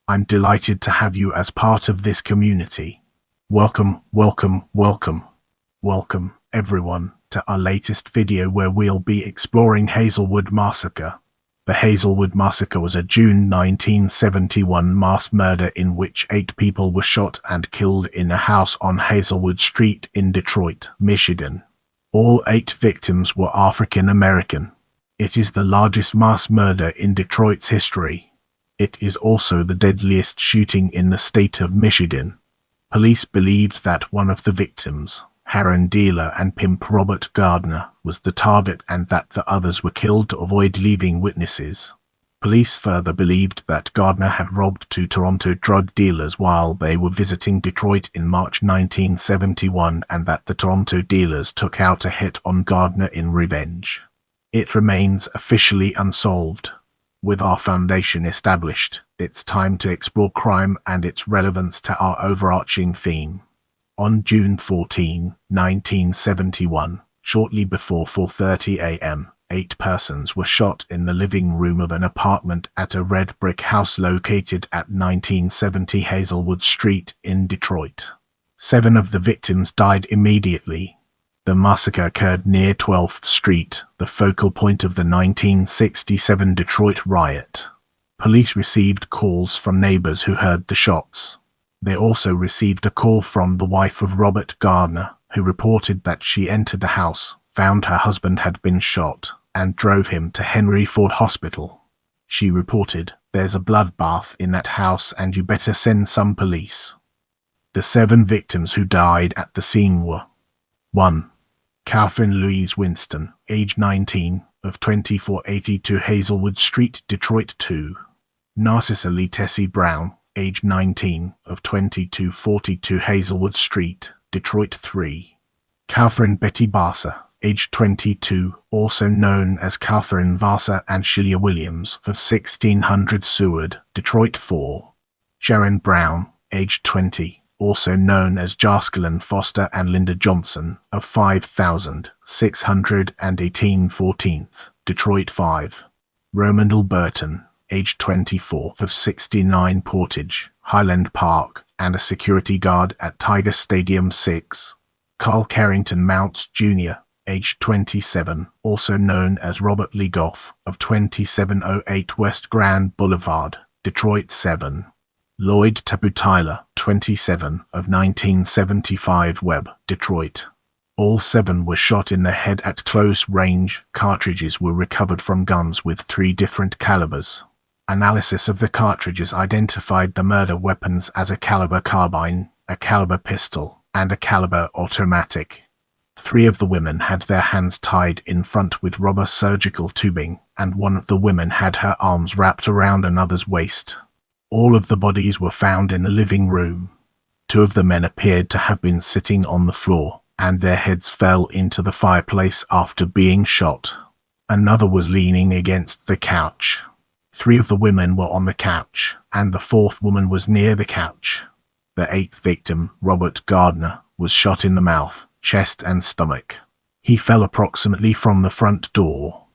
I'm delighted to have you as part of this community. Welcome, welcome, welcome. Welcome, everyone, to our latest video where we'll be exploring Hazelwood Massacre. The Hazelwood Massacre was a June 1971 mass murder in which 8 people were shot and killed in a house on Hazelwood Street in Detroit, Michigan. All 8 victims were African American. It is the largest mass murder in Detroit's history. It is also the deadliest shooting in the state of Michigan. Police believed that one of the victims, heroin dealer and pimp Robert Gardner, was the target and that the others were killed to avoid leaving witnesses. Police further believed that Gardner had robbed 2 Toronto drug dealers while they were visiting Detroit in March 1971 and that the Toronto dealers took out a hit on Gardner in revenge. It remains officially unsolved. With our foundation established, it's time to explore crime and its relevance to our overarching theme. On June 14, 1971, shortly before 4:30 a.m., 8 persons were shot in the living room of an apartment at a red brick house located at 1970 Hazelwood Street in Detroit. 7 of the victims died immediately. The massacre occurred near 12th Street, the focal point of the 1967 Detroit riot. Police received calls from neighbors who heard the shots. They also received a call from the wife of Robert Gardner, who reported that she entered the house, found her husband had been shot, and drove him to Henry Ford Hospital. She reported, "There's a bloodbath in that house and you better send some police." The 7 victims who died at the scene were 1. Catherine Louise Winston, age 19, of 2482 Hazelwood Street, Detroit. 2. Narcissa Lee Tessie Brown, age 19, of 2242 Hazelwood Street, Detroit. 3. Catherine Betty Barsa, age 22, also known as Catherine Varsa and Shelia Williams, of 1600 Seward, Detroit. 4. Sharon Brown, age 20, also known as Joscelyn Foster and Linda Johnson, of 5618 14th, Detroit. 5. Romandel Burton, age 24, of 69 Portage, Highland Park, and a security guard at Tiger Stadium. 6. Carl Carrington Mounts Jr., age 27, also known as Robert Lee Goff, of 2708 West Grand Boulevard, Detroit. 7. Lloyd Tabu Tyler, 27, of 1975 Webb, Detroit. All 7 were shot in the head at close range. Cartridges were recovered from guns with 3 different calibers. Analysis of the cartridges identified the murder weapons as a caliber carbine, a caliber pistol, and a caliber automatic. 3 of the women had their hands tied in front with rubber surgical tubing, and one of the women had her arms wrapped around another's waist. All of the bodies were found in the living room. 2 of the men appeared to have been sitting on the floor, and their heads fell into the fireplace after being shot. Another was leaning against the couch. 3 of the women were on the couch, and the 4th woman was near the couch. The 8th victim, Robert Gardner, was shot in the mouth, chest and stomach. He fell approximately from the front door.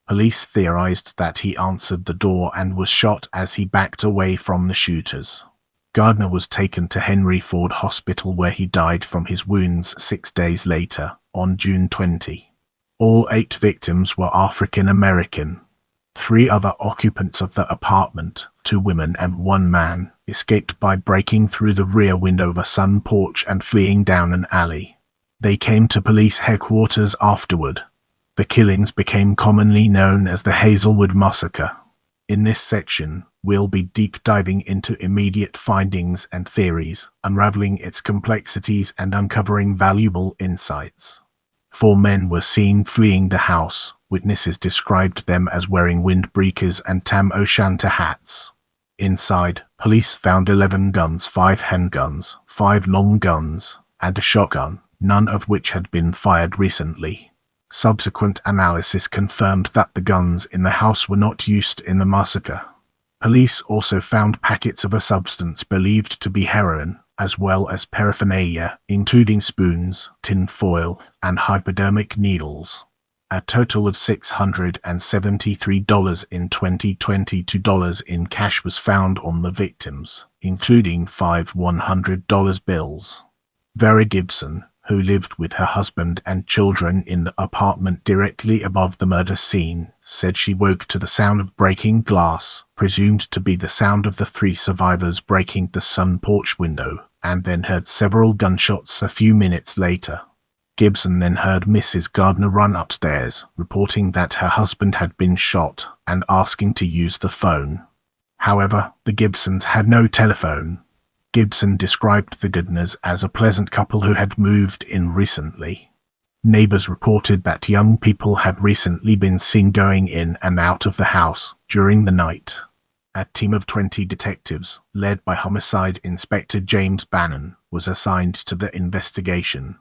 Police theorized that he answered the door and was shot as he backed away from the shooters. Gardner was taken to Henry Ford Hospital where he died from his wounds 6 days later, on June 20. All 8 victims were African American. 3 other occupants of the apartment, 2 women and 1 man, escaped by breaking through the rear window of a sun porch and fleeing down an alley. They came to police headquarters afterward. The killings became commonly known as the Hazelwood Massacre. In this section, we'll be deep diving into immediate findings and theories, unraveling its complexities and uncovering valuable insights. 4 men were seen fleeing the house. Witnesses described them as wearing windbreakers and Tam O'Shanter hats. Inside, police found 11 guns, 5 handguns, 5 long guns, and a shotgun, none of which had been fired recently. Subsequent analysis confirmed that the guns in the house were not used in the massacre. Police also found packets of a substance believed to be heroin, as well as paraphernalia, including spoons, tin foil, and hypodermic needles. A total of $673 in 2022 in cash was found on the victims, including 5 $100 bills. Vera Gibson, who lived with her husband and children in the apartment directly above the murder scene, said she woke to the sound of breaking glass, presumed to be the sound of the 3 survivors breaking the sun porch window, and then heard several gunshots a few minutes later. Gibson then heard Mrs. Gardner run upstairs, reporting that her husband had been shot and asking to use the phone. However, the Gibsons had no telephone. Gibson described the Gardners as a pleasant couple who had moved in recently. Neighbors reported that young people had recently been seen going in and out of the house during the night. A team of 20 detectives, led by Homicide Inspector James Bannon, was assigned to the investigation.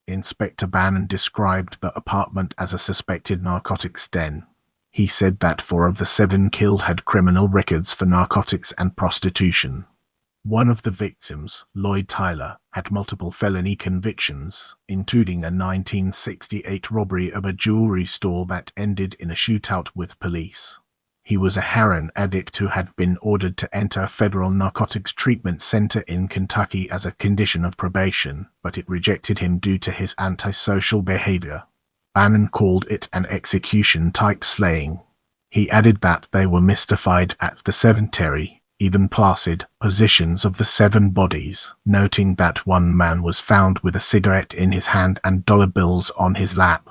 Inspector Bannon described the apartment as a suspected narcotics den. He said that 4 of the 7 killed had criminal records for narcotics and prostitution. One of the victims, Lloyd Tyler, had multiple felony convictions, including a 1968 robbery of a jewelry store that ended in a shootout with police. He was a heroin addict who had been ordered to enter a federal narcotics treatment center in Kentucky as a condition of probation, but it rejected him due to his antisocial behavior. Bannon called it an execution-type slaying. He added that they were mystified at the cemetery, even placid, positions of the 7 bodies, noting that one man was found with a cigarette in his hand and dollar bills on his lap.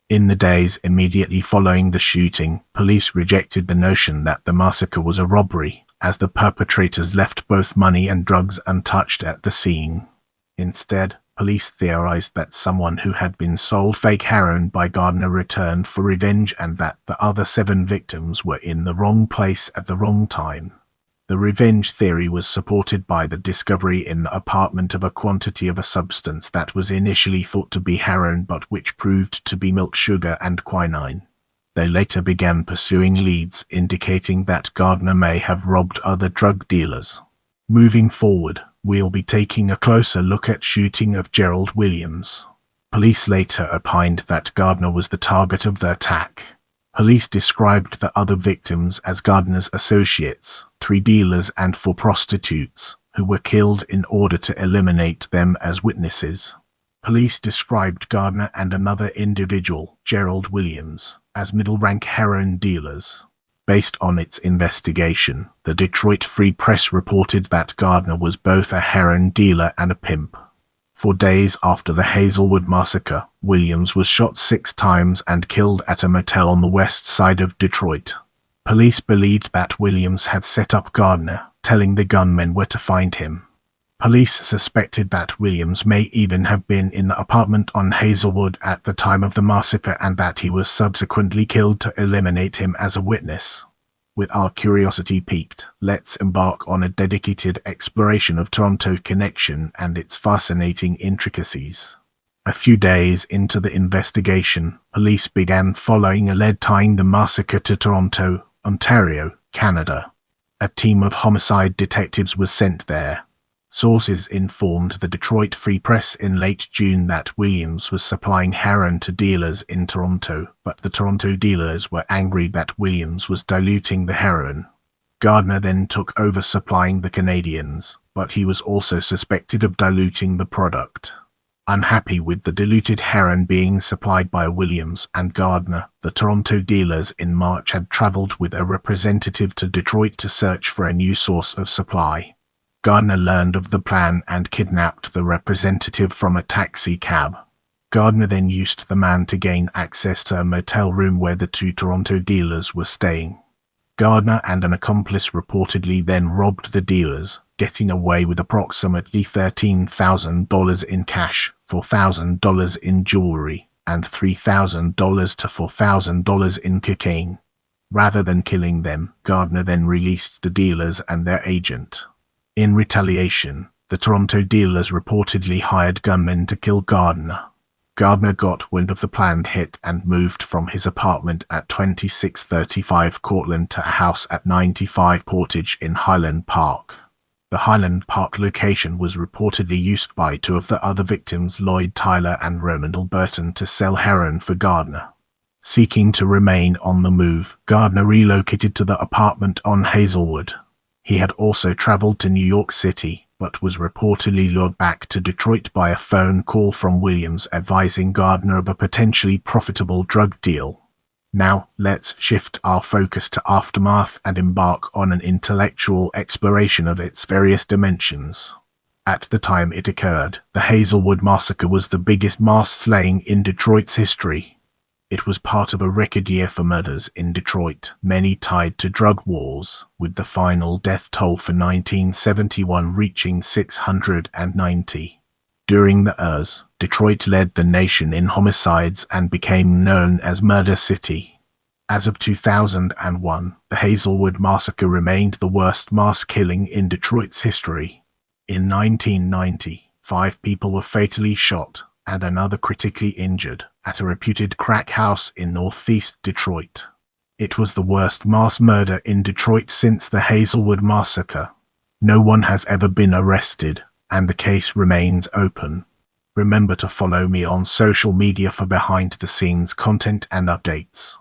In the days immediately following the shooting, police rejected the notion that the massacre was a robbery, as the perpetrators left both money and drugs untouched at the scene. Instead, police theorized that someone who had been sold fake heroin by Gardner returned for revenge and that the other 7 victims were in the wrong place at the wrong time. The revenge theory was supported by the discovery in the apartment of a quantity of a substance that was initially thought to be heroin but which proved to be milk sugar and quinine. They later began pursuing leads indicating that Gardner may have robbed other drug dealers. Moving forward, we'll be taking a closer look at shooting of Gerald Williams. Police later opined that Gardner was the target of the attack. Police described the other victims as Gardner's associates, 3 dealers and 4 prostitutes, who were killed in order to eliminate them as witnesses. Police described Gardner and another individual, Gerald Williams, as middle-rank heroin dealers. Based on its investigation, the Detroit Free Press reported that Gardner was both a heroin dealer and a pimp. 4 days after the Hazelwood massacre, Williams was shot 6 times and killed at a motel on the west side of Detroit. Police believed that Williams had set up Gardner, telling the gunmen where to find him. Police suspected that Williams may even have been in the apartment on Hazelwood at the time of the massacre and that he was subsequently killed to eliminate him as a witness. With our curiosity piqued, let's embark on a dedicated exploration of Toronto Connection and its fascinating intricacies. A few days into the investigation, police began following a lead tying the massacre to Toronto, Ontario, Canada. A team of homicide detectives was sent there. Sources informed the Detroit Free Press in late June that Williams was supplying heroin to dealers in Toronto, but the Toronto dealers were angry that Williams was diluting the heroin. Gardner then took over supplying the Canadians, but he was also suspected of diluting the product. Unhappy with the diluted heroin being supplied by Williams and Gardner, the Toronto dealers in March had traveled with a representative to Detroit to search for a new source of supply. Gardner learned of the plan and kidnapped the representative from a taxi cab. Gardner then used the man to gain access to a motel room where the 2 Toronto dealers were staying. Gardner and an accomplice reportedly then robbed the dealers, getting away with approximately $13,000 in cash, $4,000 in jewelry, and $3,000 to $4,000 in cocaine. Rather than killing them, Gardner then released the dealers and their agent. In retaliation, the Toronto dealers reportedly hired gunmen to kill Gardner. Gardner got wind of the planned hit and moved from his apartment at 2635 Cortlandt to a house at 95 Portage in Highland Park. The Highland Park location was reportedly used by 2 of the other victims, Lloyd Tyler and Romandel Burton, to sell heroin for Gardner. Seeking to remain on the move, Gardner relocated to the apartment on Hazelwood. He had also traveled to New York City, but was reportedly lured back to Detroit by a phone call from Williams advising Gardner of a potentially profitable drug deal. Now, let's shift our focus to Aftermath and embark on an intellectual exploration of its various dimensions. At the time it occurred, the Hazelwood massacre was the biggest mass slaying in Detroit's history. It was part of a record year for murders in Detroit, many tied to drug wars, with the final death toll for 1971 reaching 690. During the years, Detroit led the nation in homicides and became known as Murder City. As of 2001, the Hazelwood massacre remained the worst mass killing in Detroit's history. In 1990, 5 people were fatally shot and another critically injured at a reputed crack house in northeast Detroit. It was the worst mass murder in Detroit since the Hazelwood massacre. No one has ever been arrested, and the case remains open. Remember to follow me on social media for behind-the-scenes content and updates.